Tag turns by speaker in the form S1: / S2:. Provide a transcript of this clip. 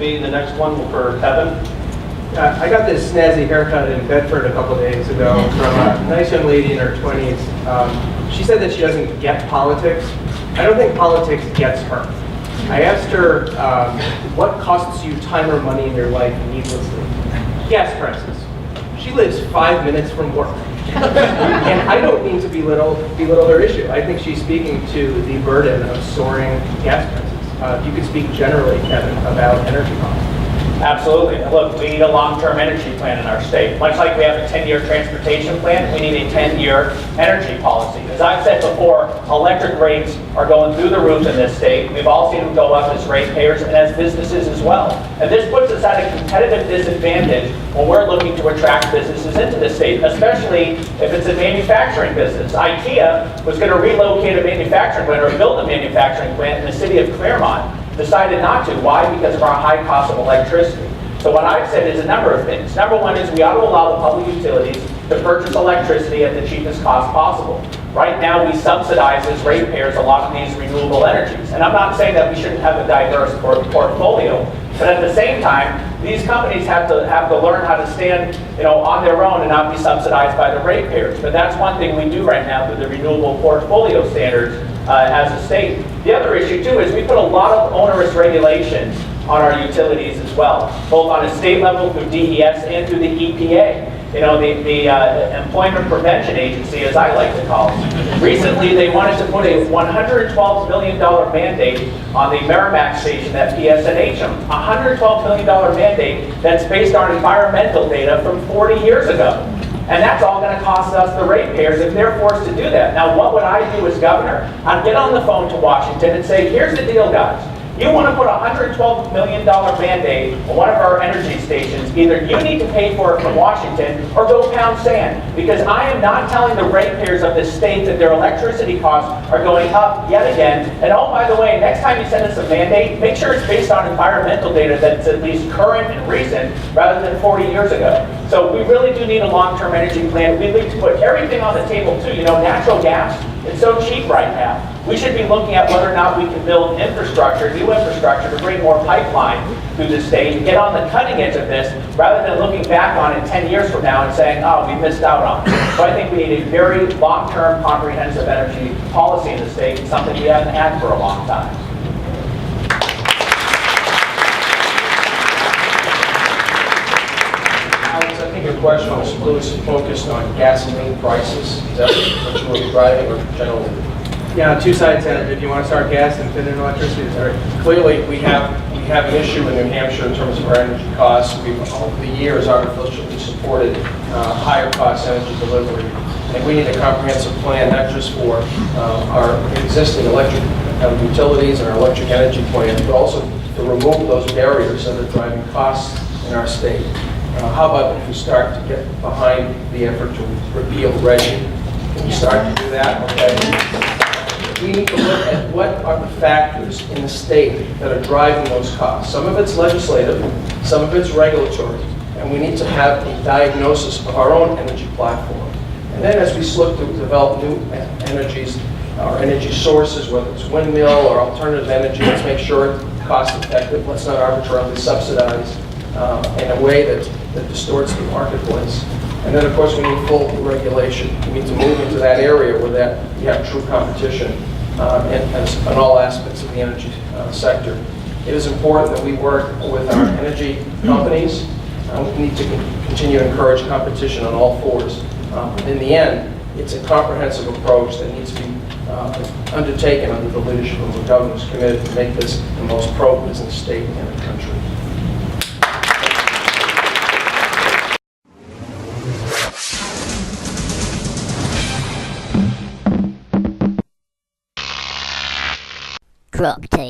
S1: be the next one for Kevin.
S2: I got this snazzy haircut in Bedford a couple days ago from a nice young lady in her 20s. She said that she doesn't get politics. I don't think politics gets her. I asked her, what costs you time or money in your life needlessly? Gas prices. She lives 5 minutes from work. And I don't mean to belittle her issue. I think she's speaking to the burden of soaring gas prices. If you could speak generally, Kevin, about energy costs.
S1: Absolutely. Look, we need a long-term energy plan in our state. Much like we have a 10-year transportation plan, we need a 10-year energy policy. As I've said before, electric rates are going through the roof in this state. We've all seen them go up as ratepayers and as businesses as well. And this puts us at a competitive disadvantage when we're looking to attract businesses into the state, especially if it's a manufacturing business. IKEA was going to relocate a manufacturing plant or build a manufacturing plant in the city of Claremont. Decided not to. Why? Because of our high cost of electricity. So what I've said is a number of things. Number one is we ought to allow the public utilities to purchase electricity at the cheapest cost possible. Right now we subsidize as ratepayers a lot of these renewable energies. And I'm not saying that we shouldn't have a diverse portfolio, but at the same time, these companies have to learn how to stand, on their own and not be subsidized by the ratepayers. But that's one thing we do right now through the renewable portfolio standards as a state. The other issue too is we put a lot of onerous regulations on our utilities as well, both on a state level through DES and through the EPA. The Employment Prevention Agency, as I like to call it. Recently, they wanted to put a $112 million mandate on the Merrimack station at PSNH. $112 million mandate that's based on environmental data from 40 years ago. And that's all going to cost us, the ratepayers, if they're forced to do that. Now, what would I do as governor? I'd get on the phone to Washington and say, here's the deal, guys. You want to put a $112 million mandate on one of our energy stations, either you need to pay for it from Washington or go pound sand. Because I am not telling the ratepayers of this state that their electricity costs are going up yet again. And oh, by the way, next time you send us a mandate, make sure it's based on environmental data that's at least current and recent rather than 40 years ago. So we really do need a long-term energy plan. We need to put everything on the table too. Natural gas, it's so cheap right now. We should be looking at whether or not we can build infrastructure, new infrastructure, to bring more pipeline through the state and get on the cutting edge of this rather than looking back on it 10 years from now and saying, oh, we missed out on it. So I think we need a very long-term comprehensive energy policy in the state, something we haven't had for a long time.
S3: Alex, I think your question was really focused on gasoline prices. Is that what you were driving, or generally?
S2: Yeah, two sides to it. If you want to start gas and fit in electricity, sorry.
S3: Clearly, we have an issue in New Hampshire in terms of our energy costs. We've over the years artificially supported higher cost energy delivery, and we need a comprehensive plan not just for our existing electric utilities and our electric energy plans, but also to remove those barriers that are driving costs in our state. How about if we start to get behind the effort to repeal RGGI? Can we start to do that? Okay. We need to look at what are the factors in the state that are driving those costs. Some of it's legislative, some of it's regulatory, and we need to have a diagnosis of our own energy platform. And then as we look to develop new energies, our energy sources, whether it's windmill or alternative energy, let's make sure it's cost effective. Let's not arbitrarily subsidize in a way that distorts the marketplace. And then, of course, we need full regulation. We need to move into that area where we have true competition in all aspects of the energy sector. It is important that we work with our energy companies. We need to continue to encourage competition on all fours. In the end, it's a comprehensive approach that needs to be undertaken under the leadership of the governor who's committed to make this the most pro-business state in the country.
S4: GrokTV.